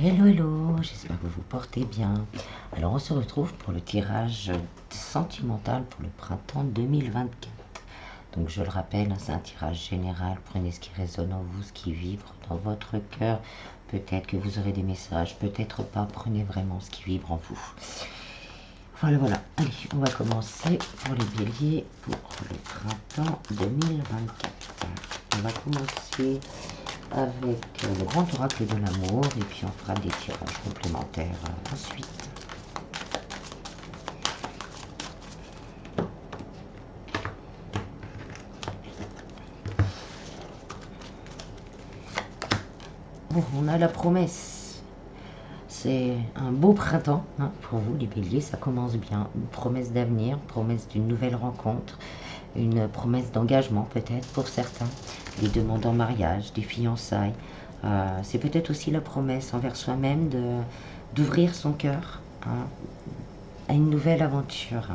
Hello, hello, j'espère que vous vous portez bien. Alors on se retrouve pour le tirage sentimental pour le printemps 2024. Donc je le rappelle, c'est un tirage général, prenez ce qui résonne en vous, ce qui vibre dans votre cœur. Peut-être que vous aurez des messages, peut-être pas, prenez vraiment ce qui vibre en vous. Voilà, voilà, allez, on va commencer pour les béliers pour le printemps 2024. On va commencer avec le grand oracle de l'amour et puis on fera des tirages complémentaires ensuite. Bon, on a la promesse. C'est un beau printemps pour vous les béliers, ça commence bien. Une promesse d'avenir, promesse d'une nouvelle rencontre, une promesse d'engagement peut-être pour certains, des demandes en mariage, des fiançailles. C'est peut-être aussi la promesse envers soi-même d'ouvrir son cœur à une nouvelle aventure.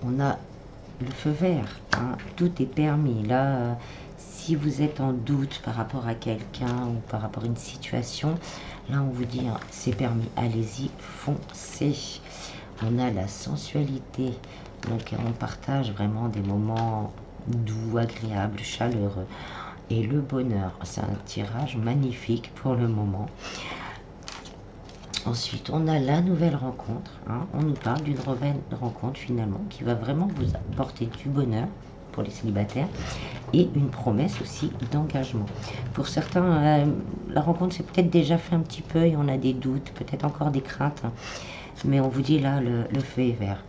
On a le feu vert, tout est permis. Là, si vous êtes en doute par rapport à quelqu'un ou par rapport à une situation, là on vous dit c'est permis, allez-y, foncez. On a la sensualité, donc on partage vraiment des moments doux, agréables, chaleureux. Et le bonheur, c'est un tirage magnifique pour le moment. Ensuite, on a la nouvelle rencontre. On nous parle d'une nouvelle rencontre finalement qui va vraiment vous apporter du bonheur pour les célibataires et une promesse aussi d'engagement. Pour certains, la rencontre s'est peut-être déjà fait un petit peu et on a des doutes, peut-être encore des craintes. Mais on vous dit là, le feu est vert.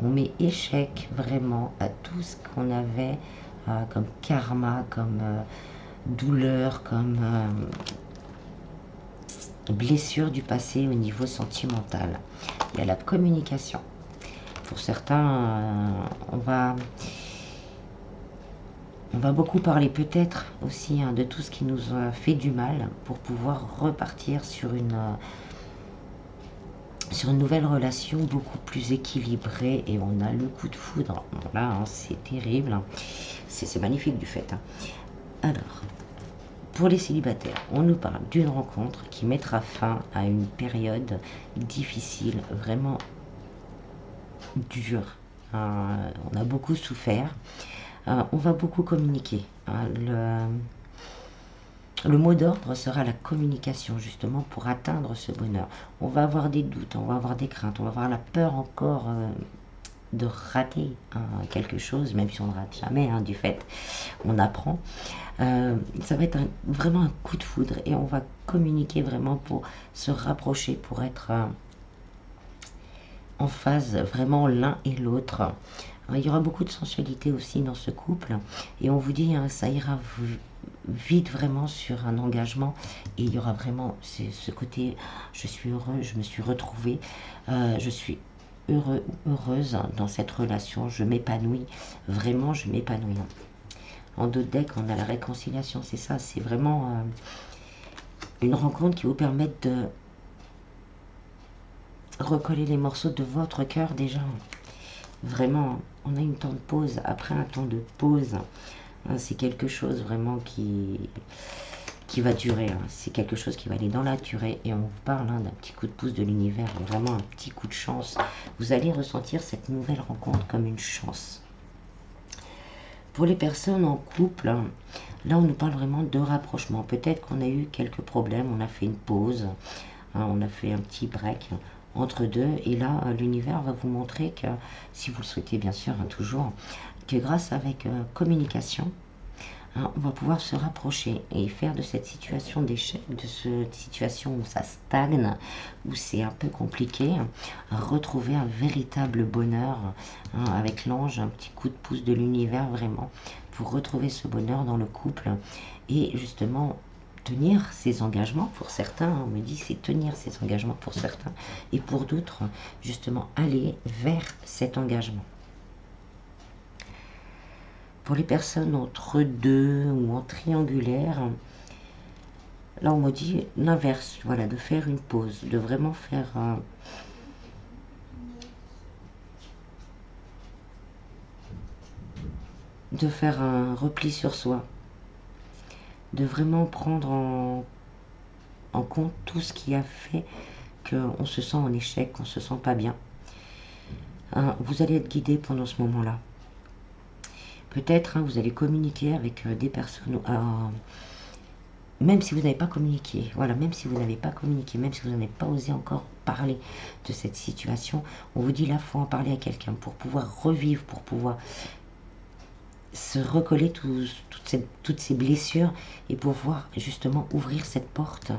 On met échec vraiment à tout ce qu'on avait comme karma, comme douleur, comme blessure du passé au niveau sentimental. Il y a la communication. Pour certains, on va beaucoup parler peut-être aussi de tout ce qui nous a fait du mal pour pouvoir repartir sur une nouvelle relation beaucoup plus équilibrée. Et on a le coup de foudre. Là, c'est terrible. C'est magnifique du fait. Alors, pour les célibataires, on nous parle d'une rencontre qui mettra fin à une période difficile, vraiment dure. On a beaucoup souffert. On va beaucoup communiquer. Le mot d'ordre sera la communication, justement, pour atteindre ce bonheur. On va avoir des doutes, on va avoir des craintes, on va avoir la peur encore de rater quelque chose, même si on ne rate jamais, du fait, on apprend. Ça va être vraiment un coup de foudre et on va communiquer vraiment pour se rapprocher, pour être en phase vraiment l'un et l'autre. Il y aura beaucoup de sensualité aussi dans ce couple et on vous dit ça ira vite vraiment sur un engagement et il y aura vraiment ce côté je suis heureux, je me suis retrouvée, je suis heureux ou heureuse dans cette relation, je m'épanouis, vraiment je m'épanouis. En d'autres decks, on a la réconciliation, c'est ça, c'est vraiment une rencontre qui vous permet de recoller les morceaux de votre cœur déjà. Vraiment, on a une temps de pause, après un temps de pause, c'est quelque chose vraiment qui va durer, c'est quelque chose qui va aller dans la durée et on vous parle d'un petit coup de pouce de l'univers, vraiment un petit coup de chance. Vous allez ressentir cette nouvelle rencontre comme une chance. Pour les personnes en couple, là on nous parle vraiment de rapprochement. Peut-être qu'on a eu quelques problèmes, on a fait une pause, on a fait un petit break entre deux et là l'univers va vous montrer que, si vous le souhaitez bien sûr, toujours, que grâce avec communication, on va pouvoir se rapprocher et faire de cette situation d'échec, de cette situation où ça stagne, où c'est un peu compliqué, retrouver un véritable bonheur avec l'ange, un petit coup de pouce de l'univers vraiment, pour retrouver ce bonheur dans le couple et justement tenir ses engagements. Pour certains, on me dit c'est tenir ses engagements pour certains et pour d'autres, justement aller vers cet engagement. Pour les personnes entre deux ou en triangulaire, là on me dit l'inverse, voilà, de faire une pause, de vraiment faire un repli sur soi, de vraiment prendre en compte tout ce qui a fait qu'on se sent en échec, qu'on se sent pas bien. Hein, vous allez être guidé pendant ce moment-là. Peut-être hein, vous allez communiquer avec des personnes, même si vous n'avez pas communiqué, voilà, même si vous n'avez pas communiqué, même si vous n'avez pas osé encore parler de cette situation, on vous dit là, il faut en parler à quelqu'un pour pouvoir revivre, pour pouvoir se recoller toutes ces blessures et pouvoir justement ouvrir cette porte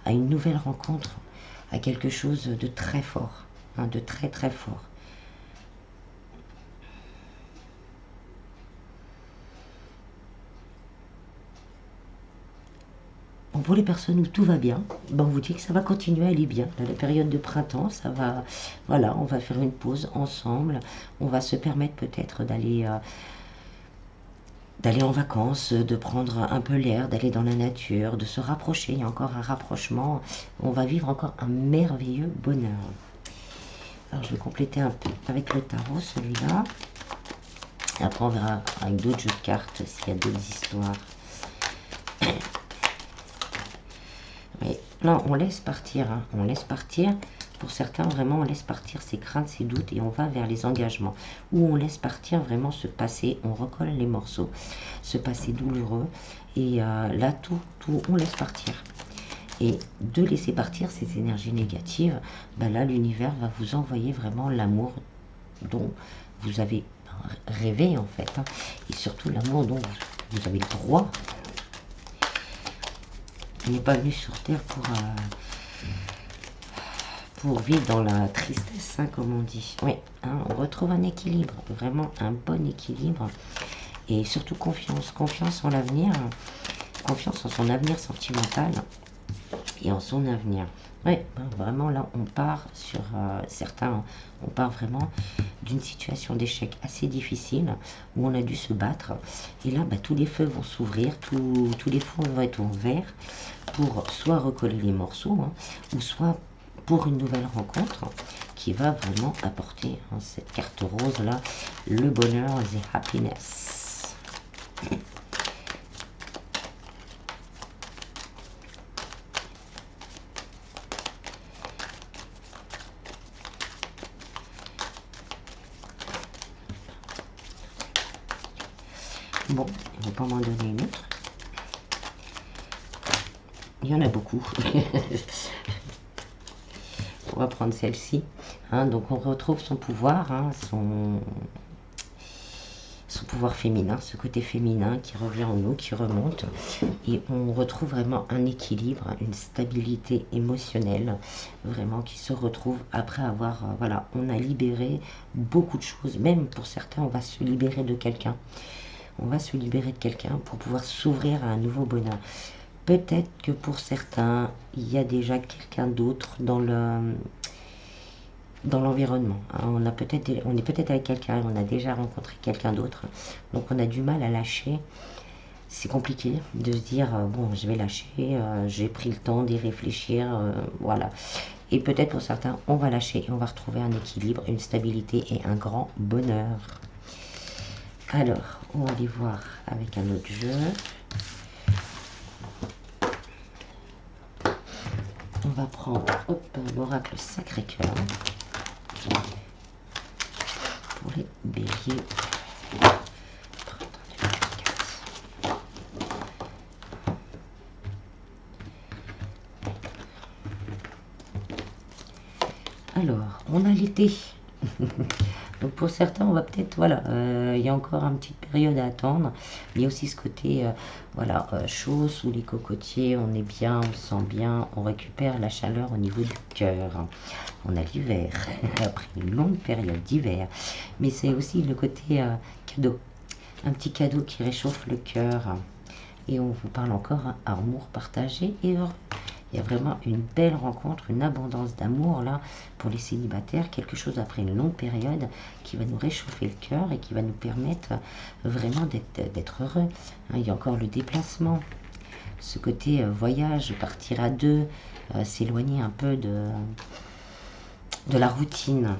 à une nouvelle rencontre, à quelque chose de très fort, hein, de très très fort. Bon, pour les personnes où tout va bien, ben on vous dit que ça va continuer à aller bien. Là, la période de printemps, ça va, voilà, on va faire une pause ensemble, on va se permettre peut-être d'aller en vacances, de prendre un peu l'air, d'aller dans la nature, de se rapprocher. Il y a encore un rapprochement. On va vivre encore un merveilleux bonheur. Alors je vais compléter un peu avec le tarot, celui-là. Et après on verra avec d'autres jeux de cartes s'il y a d'autres histoires. Mais non, on laisse partir, hein. On laisse partir. Pour certains, vraiment, on laisse partir ses craintes, ses doutes et on va vers les engagements. Ou on laisse partir vraiment ce passé, on recolle les morceaux, ce passé douloureux. Et là, tout, on laisse partir. Et de laisser partir ces énergies négatives, ben là, l'univers va vous envoyer vraiment l'amour dont vous avez rêvé, en fait. Hein. Et surtout l'amour dont vous avez le droit. On n'est pas venu sur Terre pour vivre dans la tristesse, hein, comme on dit. Oui, hein, on retrouve un équilibre, vraiment un bon équilibre. Et surtout confiance, confiance en l'avenir, confiance en son avenir sentimental et en son avenir. Oui, vraiment là, on part sur certains, on part vraiment d'une situation d'échec assez difficile où on a dû se battre. Et là, tous les feux vont s'ouvrir, tous les fonds vont être ouverts pour soit recoller les morceaux, hein, ou soit pour une nouvelle rencontre qui va vraiment apporter hein, cette carte rose là, le bonheur, the happiness. Bon, il ne va pas m'en donner une autre. Il y en a beaucoup. On va prendre celle-ci. Hein, donc on retrouve son pouvoir, hein, son pouvoir féminin, ce côté féminin qui revient en nous, qui remonte. Et on retrouve vraiment un équilibre, une stabilité émotionnelle, vraiment qui se retrouve après avoir, voilà, on a libéré beaucoup de choses. Même pour certains, on va se libérer de quelqu'un. On va se libérer de quelqu'un pour pouvoir s'ouvrir à un nouveau bonheur. Peut-être que pour certains, il y a déjà quelqu'un d'autre dans l'environnement. Hein. On est peut-être avec quelqu'un, on a déjà rencontré quelqu'un d'autre. Donc on a du mal à lâcher. C'est compliqué de se dire, bon, je vais lâcher, j'ai pris le temps d'y réfléchir, voilà. Et peut-être pour certains, on va lâcher et on va retrouver un équilibre, une stabilité et un grand bonheur. Alors, on va aller voir avec un autre jeu. On va prendre l'oracle Sacré-Cœur pour les béliers. Alors, on a l'été. Donc pour certains, on va peut-être, voilà, il y a encore une petite période à attendre. Il y a aussi ce côté, voilà, chaud sous les cocotiers, on est bien, on se sent bien, on récupère la chaleur au niveau du cœur. On a l'hiver, après une longue période d'hiver. Mais c'est aussi le côté cadeau, un petit cadeau qui réchauffe le cœur. Et on vous parle encore amour partagé et heureux. Il y a vraiment une belle rencontre, une abondance d'amour là pour les célibataires, quelque chose après une longue période qui va nous réchauffer le cœur et qui va nous permettre vraiment d'être heureux. Hein, il y a encore le déplacement, ce côté voyage, partir à deux, s'éloigner un peu de la routine.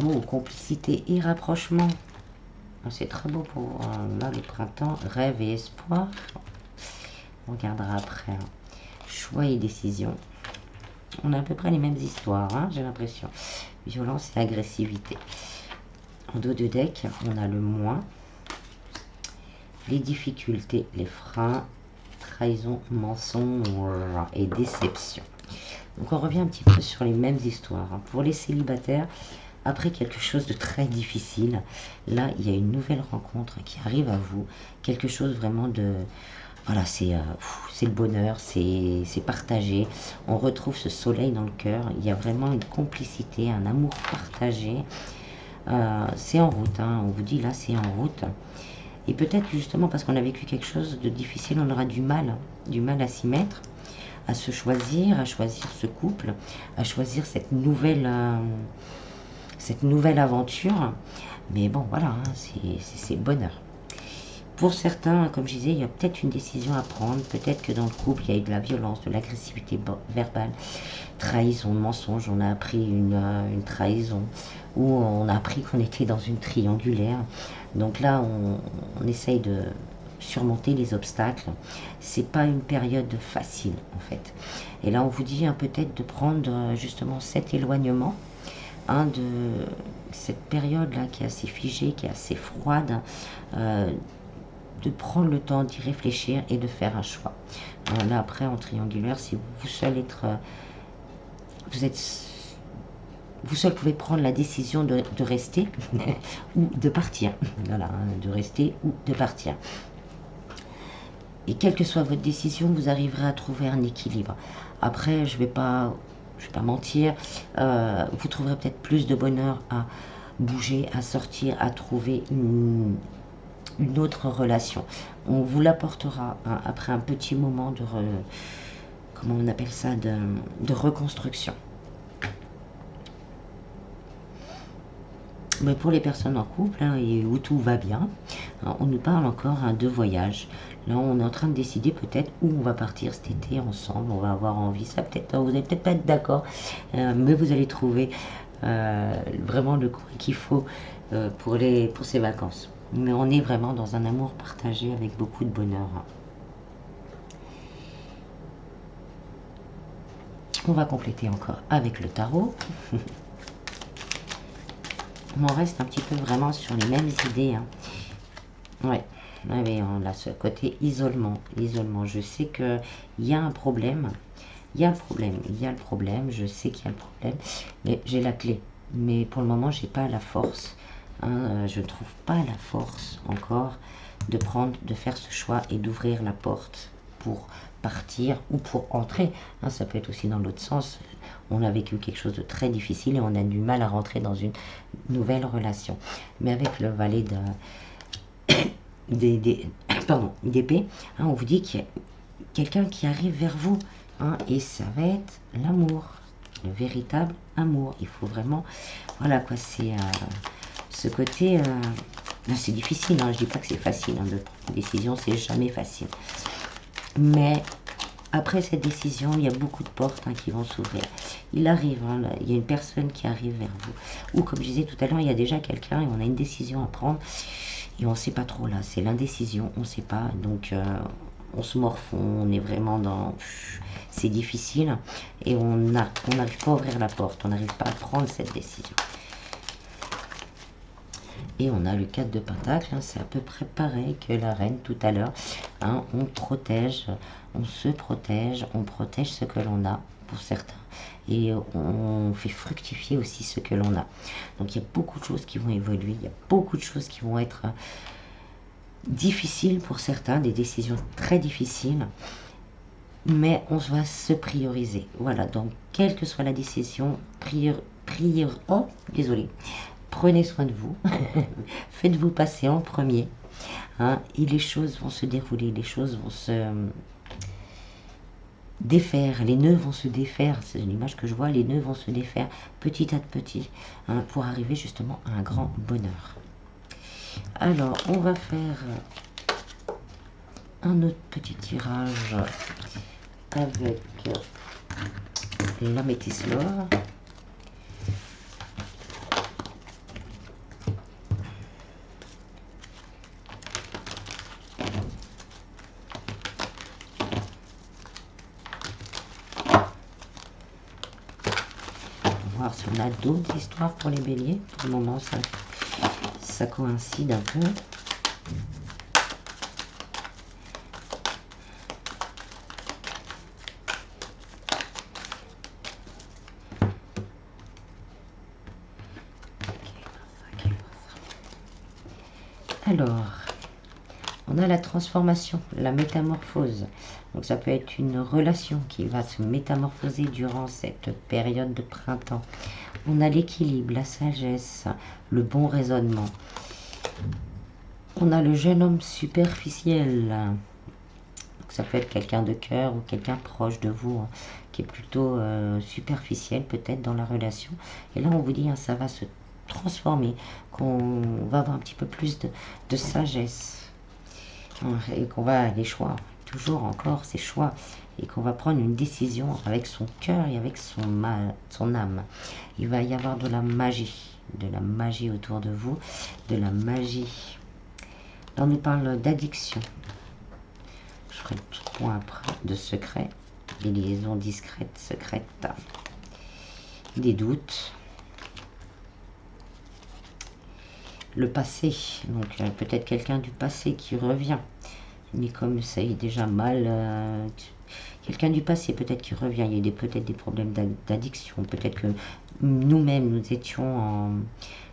Oh, complicité et rapprochement. C'est très beau pour là, le printemps, rêve et espoir. On regardera après. choix et décision. On a à peu près les mêmes histoires, hein, j'ai l'impression. Violence et agressivité. En dos de deck, on a le moins, les difficultés, les freins, trahison, mensonge et déception. Donc on revient un petit peu sur les mêmes histoires. Hein. Pour les célibataires, après quelque chose de très difficile, là il y a une nouvelle rencontre qui arrive à vous, quelque chose vraiment de... Voilà, c'est le bonheur, c'est partagé. On retrouve ce soleil dans le cœur. Il y a vraiment une complicité, un amour partagé. C'est en route, hein. On vous dit là, c'est en route. Et peut-être justement parce qu'on a vécu quelque chose de difficile, on aura du mal à s'y mettre, à se choisir, à choisir ce couple, à choisir cette nouvelle aventure. Mais bon, voilà, hein, c'est le bonheur. Pour certains, comme je disais, il y a peut-être une décision à prendre. Peut-être que dans le couple, il y a eu de la violence, de l'agressivité verbale, trahison, mensonge. On a appris une trahison, ou on a appris qu'on était dans une triangulaire. Donc là, on essaye de surmonter les obstacles. C'est pas une période facile, en fait. Et là, on vous dit hein, peut-être de prendre justement cet éloignement, hein, de cette période-là qui est assez figée, qui est assez froide, de prendre le temps d'y réfléchir et de faire un choix. Là après en triangulaire, si vous seul vous seul pouvez prendre la décision de rester ou de partir. Voilà, hein, de rester ou de partir. Et quelle que soit votre décision, vous arriverez à trouver un équilibre. Après, je vais pas mentir, vous trouverez peut-être plus de bonheur à bouger, à sortir, à trouver une autre relation. On vous l'apportera hein, après un petit moment de comment on appelle ça, de reconstruction. Mais pour les personnes en couple hein, et où tout va bien, hein, on nous parle encore hein, de voyage. Là, on est en train de décider peut-être où on va partir cet été ensemble. On va avoir envie. Ça peut-être, vous n'allez peut-être pas être d'accord, mais vous allez trouver vraiment le coin qu'il faut pour ces vacances. Mais on est vraiment dans un amour partagé avec beaucoup de bonheur. On va compléter encore avec le tarot. On reste un petit peu vraiment sur les mêmes idées. Hein. Ouais, mais on a ce côté isolement. L'isolement, je sais qu'il y a un problème. Il y a le problème. Je sais qu'il y a le problème. Mais j'ai la clé. Mais pour le moment, j'ai pas la force. Hein, je ne trouve pas la force encore de faire ce choix et d'ouvrir la porte pour partir ou pour entrer. Hein, ça peut être aussi dans l'autre sens. On a vécu quelque chose de très difficile et on a du mal à rentrer dans une nouvelle relation. Mais avec le valet d'épée, hein, on vous dit qu'il y a quelqu'un qui arrive vers vous. Hein, et ça va être l'amour. Le véritable amour. Il faut vraiment... Voilà quoi, c'est... ce côté... c'est difficile, hein, je dis pas que c'est facile. Hein, de prendre une décision, c'est jamais facile. Mais... Après cette décision, il y a beaucoup de portes hein, qui vont s'ouvrir. Il arrive, hein, là, il y a une personne qui arrive vers vous. Ou comme je disais tout à l'heure, il y a déjà quelqu'un et on a une décision à prendre. Et on ne sait pas trop là, c'est l'indécision, on ne sait pas. Donc on se morfond, on est vraiment dans... C'est difficile. Et on n'arrive pas à ouvrir la porte, on n'arrive pas à prendre cette décision. Et on a le 4 de Pentacle, hein, c'est à peu près pareil que la reine tout à l'heure. Hein, on protège, on se protège, on protège ce que l'on a pour certains. Et on fait fructifier aussi ce que l'on a. Donc il y a beaucoup de choses qui vont évoluer, il y a beaucoup de choses qui vont être difficiles pour certains, des décisions très difficiles. Mais on va se prioriser. Voilà, donc quelle que soit la décision, prenez soin de vous, faites-vous passer en premier, hein, et les choses vont se dérouler, les choses vont se défaire, les nœuds vont se défaire, c'est une image que je vois, les nœuds vont se défaire petit à petit, hein, pour arriver justement à un grand bonheur. Alors, on va faire un autre petit tirage avec l'améthyste l'or. On a d'autres histoires pour les béliers. Pour le moment, ça coïncide un peu. Alors, on a la transformation, la métamorphose. Donc ça peut être une relation qui va se métamorphoser durant cette période de printemps. On a l'équilibre, la sagesse, le bon raisonnement. On a le jeune homme superficiel. Donc ça peut être quelqu'un de cœur ou quelqu'un proche de vous, hein, qui est plutôt superficiel peut-être dans la relation. Et là on vous dit, hein, ça va se transformer, qu'on va avoir un petit peu plus de sagesse. Et qu'on va, les choix, toujours encore ces choix, et qu'on va prendre une décision avec son cœur et avec son âme. Il va y avoir de la magie autour de vous, de la magie. Là on nous parle d'addiction. Je ferai le point après, de secret, des liaisons discrètes, secrètes, des doutes. Le passé, donc peut-être quelqu'un du passé qui revient, mais comme ça est déjà mal, quelqu'un du passé peut-être qui revient, il y a peut-être des problèmes d'addiction, peut-être que nous-mêmes nous étions en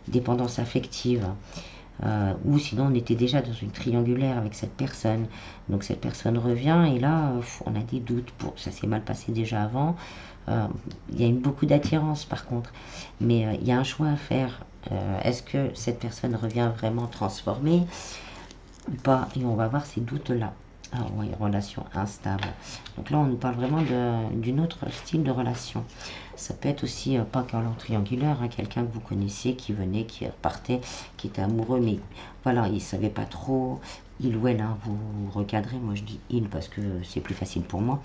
dépendance affective, ou sinon on était déjà dans une triangulaire avec cette personne, donc cette personne revient et là on a des doutes, ça s'est mal passé déjà avant, il y a beaucoup d'attirance par contre, mais il y a un choix à faire. Est-ce que cette personne revient vraiment transformée ou pas? Et on va voir ces doutes-là. Ah oui, relation instable. Donc là, on nous parle vraiment d'une autre style de relation. Ça peut être aussi, pas qu'en triangulaire, hein, quelqu'un que vous connaissiez, qui venait, qui repartait, qui était amoureux, mais voilà, il ne savait pas trop, il ou elle, hein, vous recadrez, moi je dis il parce que c'est plus facile pour moi.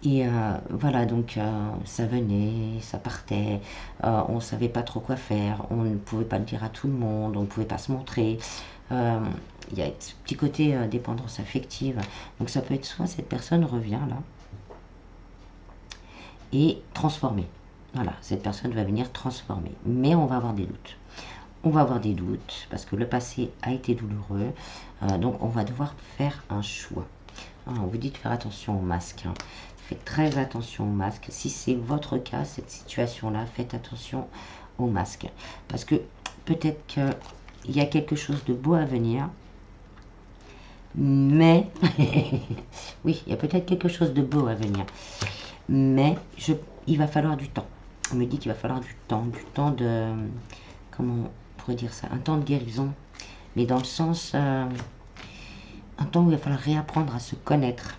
Et voilà, donc ça venait, ça partait, on ne savait pas trop quoi faire, on ne pouvait pas le dire à tout le monde, on ne pouvait pas se montrer. Il y a ce petit côté dépendance affective. Donc ça peut être soit cette personne revient là et transformer. Voilà, cette personne va venir transformer. Mais on va avoir des doutes. On va avoir des doutes parce que le passé a été douloureux. Donc on va devoir faire un choix. On vous dit de faire attention au masque. Hein. Faites très attention au masque. Si c'est votre cas, cette situation-là, faites attention au masque. Parce que peut-être qu'il y a quelque chose de beau à venir. Mais, oui, il y a peut-être quelque chose de beau à venir. Mais il va falloir du temps. On me dit qu'il va falloir du temps de, comment on pourrait dire ça, un temps de guérison. Mais dans le sens, un temps où il va falloir réapprendre à se connaître.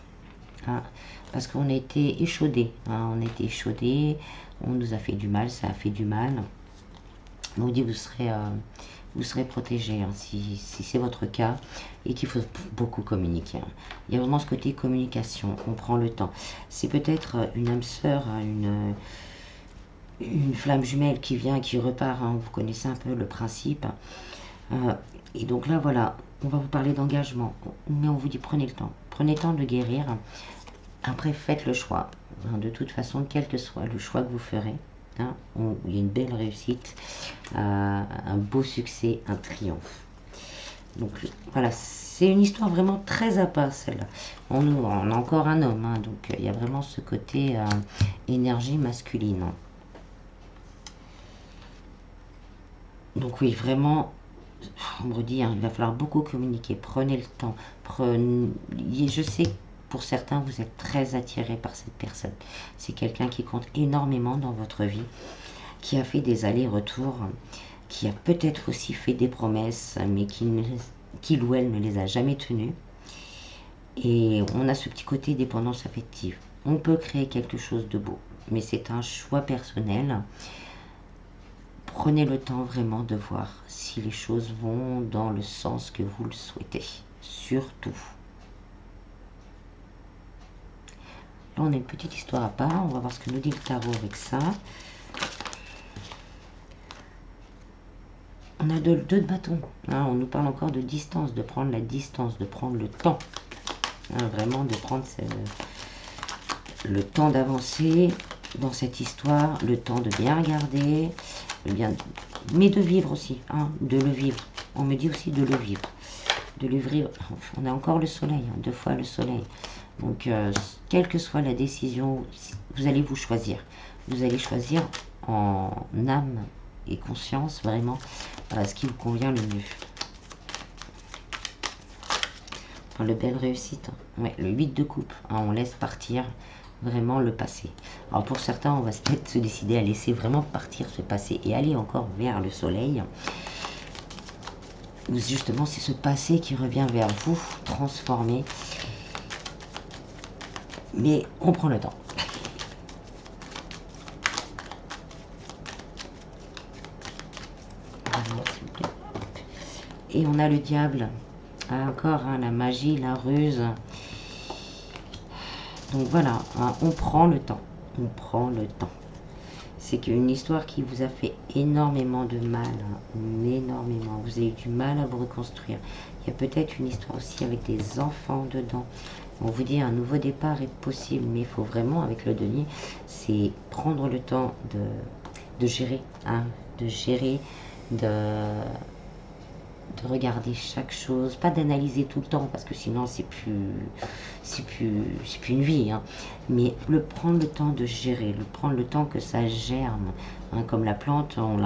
Hein, parce qu'on a été échaudés. Hein, on a été échaudés, on nous a fait du mal, ça a fait du mal. On vous dit vous serez protégé hein, si c'est votre cas et qu'il faut beaucoup communiquer. Hein. Il y a vraiment ce côté communication, on prend le temps. C'est peut-être une âme sœur, une flamme jumelle qui vient, qui repart. Hein, vous connaissez un peu le principe. Et donc là, voilà, on va vous parler d'engagement. Mais on vous dit prenez le temps. Prenez le temps de guérir. Après, faites le choix. Hein, de toute façon, quel que soit le choix que vous ferez, hein, il y a une belle réussite, un beau succès, un triomphe. Donc voilà, c'est une histoire vraiment très à part celle-là. On a encore un homme, hein, donc il y a vraiment ce côté énergie masculine. Donc oui, vraiment, on me dit, hein, il va falloir beaucoup communiquer. Prenez le temps. Je sais que pour certains, vous êtes très attirés par cette personne. C'est quelqu'un qui compte énormément dans votre vie, qui a fait des allers-retours, qui a peut-être aussi fait des promesses, mais qu'il ou elle ne les a jamais tenues. Et on a ce petit côté dépendance affective. On peut créer quelque chose de beau, mais c'est un choix personnel. Prenez le temps vraiment de voir si les choses vont dans le sens que vous le souhaitez. Surtout. Là, on a une petite histoire à part. On va voir ce que nous dit le tarot avec ça. On a deux de bâtons. Hein, on nous parle encore de distance, de prendre la distance, de prendre le temps. Hein, vraiment de prendre le temps d'avancer. dans cette histoire, le temps de bien regarder, mais de vivre aussi, hein, de le vivre. On me dit aussi de le vivre. De le vivre. On a encore le soleil, hein, 2 fois le soleil. Donc, quelle que soit la décision, vous allez vous choisir. Vous allez choisir en âme et conscience, vraiment, ce qui vous convient le mieux. Le belle réussite. Ouais, le 8 de coupe. Hein, on laisse partir vraiment le passé. Alors pour certains, on va peut-être se décider à laisser vraiment partir ce passé et aller encore vers le soleil. Ou justement, c'est ce passé qui revient vers vous, transformé. Mais on prend le temps. Et on a le diable. Encore, hein, la magie, la ruse. Donc voilà, hein, on prend le temps. On prend le temps. C'est qu'une histoire qui vous a fait énormément de mal, hein, énormément. Vous avez eu du mal à vous reconstruire. Il y a peut-être une histoire aussi avec des enfants dedans. On vous dit un nouveau départ est possible, mais il faut vraiment, avec le denier, c'est prendre le temps de gérer, hein, de regarder chaque chose, pas d'analyser tout le temps, parce que sinon c'est plus une vie, hein. Mais prendre le temps de gérer, prendre le temps que ça germe, hein, comme la plante, on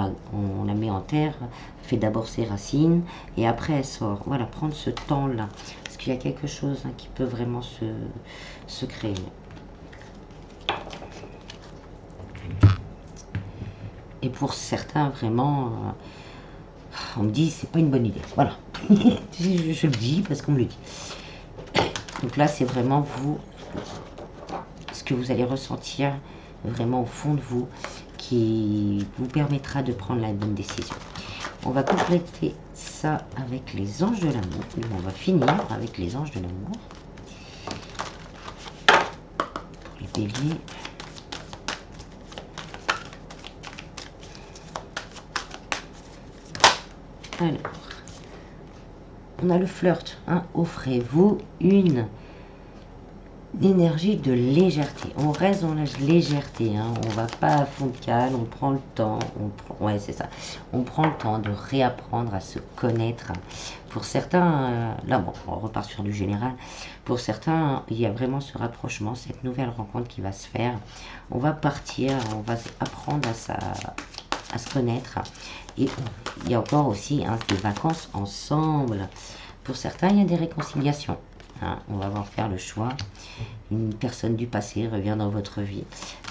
la met en terre, fait d'abord ses racines, et après elle sort. Voilà, prendre ce temps-là, parce qu'il y a quelque chose, hein, qui peut vraiment se créer. Et pour certains, vraiment, on me dit c'est pas une bonne idée. Voilà. je le dis parce qu'on me le dit. Donc là, c'est vraiment vous, ce que vous allez ressentir vraiment au fond de vous, qui vous permettra de prendre la bonne décision. On va compléter ça avec les anges de l'amour. On va finir avec les anges de l'amour. Les béliers. Alors, on a le flirt, hein. Offrez-vous une énergie de légèreté. On reste dans la légèreté, hein. On va pas à fond de cale, on prend le temps, ouais, c'est ça. On prend le temps de réapprendre à se connaître. Pour certains, là bon, on repart sur du général. Pour certains, il y a vraiment ce rapprochement, cette nouvelle rencontre qui va se faire. On va partir, on va apprendre à se connaître. Et il y a encore aussi, hein, des vacances ensemble. Pour certains, il y a des réconciliations. Hein, on va voir faire le choix. Une personne du passé revient dans votre vie,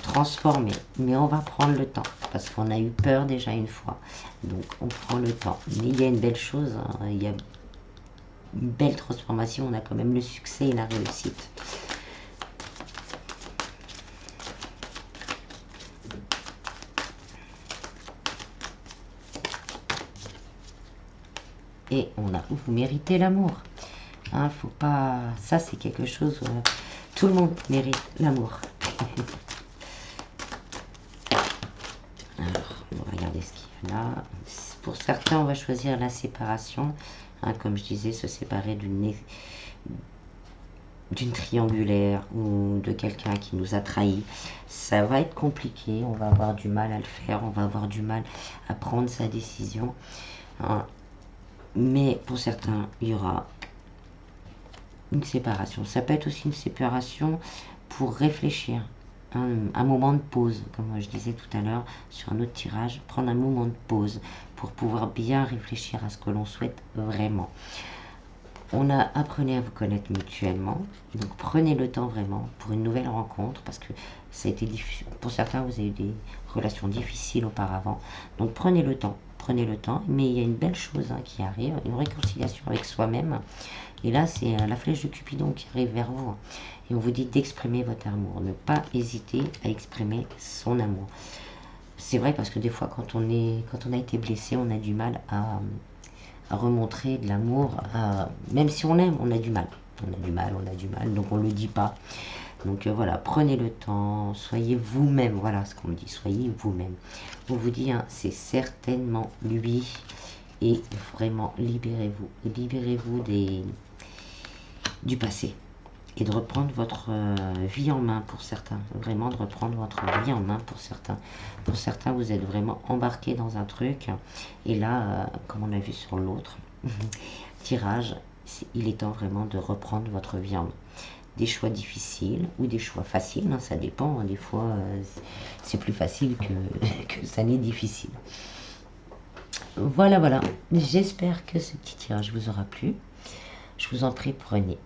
transformée. Mais on va prendre le temps, parce qu'on a eu peur déjà une fois. Donc on prend le temps. Mais il y a une belle chose, hein, il y a une belle transformation. On a quand même le succès et la réussite. Et on a, vous méritez l'amour. Hein, faut pas, ça c'est quelque chose, tout le monde mérite l'amour. Alors, on va regarder ce qu'il y a là. Pour certains, on va choisir la séparation. Hein, comme je disais, se séparer d'une triangulaire ou de quelqu'un qui nous a trahis. Ça va être compliqué, on va avoir du mal à le faire, on va avoir du mal à prendre sa décision. Hein, mais pour certains, il y aura une séparation. Ça peut être aussi une séparation pour réfléchir. Un moment de pause, comme je disais tout à l'heure sur un autre tirage, prendre un moment de pause pour pouvoir bien réfléchir à ce que l'on souhaite vraiment. On a apprenez à vous connaître mutuellement, donc prenez le temps vraiment pour une nouvelle rencontre, parce que ça a été difficile. Pour certains, vous avez eu des relations difficiles auparavant, donc prenez le temps, mais il y a une belle chose, hein, qui arrive, une réconciliation avec soi-même. Et là, c'est la flèche de Cupidon qui arrive vers vous. Et on vous dit d'exprimer votre amour. Ne pas hésiter à exprimer son amour. C'est vrai parce que des fois, quand on a été blessé, on a du mal à remontrer de l'amour. Même si on aime, on a du mal. Donc on ne le dit pas. Donc voilà, prenez le temps, soyez vous-même. Voilà ce qu'on me dit, soyez vous-même. On vous dit, hein, c'est certainement lui. Et vraiment, libérez-vous. Libérez-vous du passé. et de reprendre votre vie en main pour certains. Vraiment de reprendre votre vie en main pour certains. Pour certains, vous êtes vraiment embarqué dans un truc. Et là, comme on a vu sur l'autre tirage, il est temps vraiment de reprendre votre vie en main. Des choix difficiles ou des choix faciles, hein, ça dépend. Hein, des fois, c'est plus facile que ça n'est difficile. Voilà, voilà. J'espère que ce petit tirage vous aura plu. Je vous en prie, prenez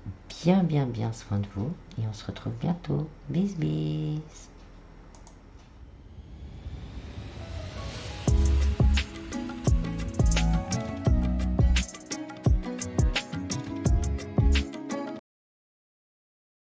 bien soin de vous et on se retrouve bientôt. Bis bis.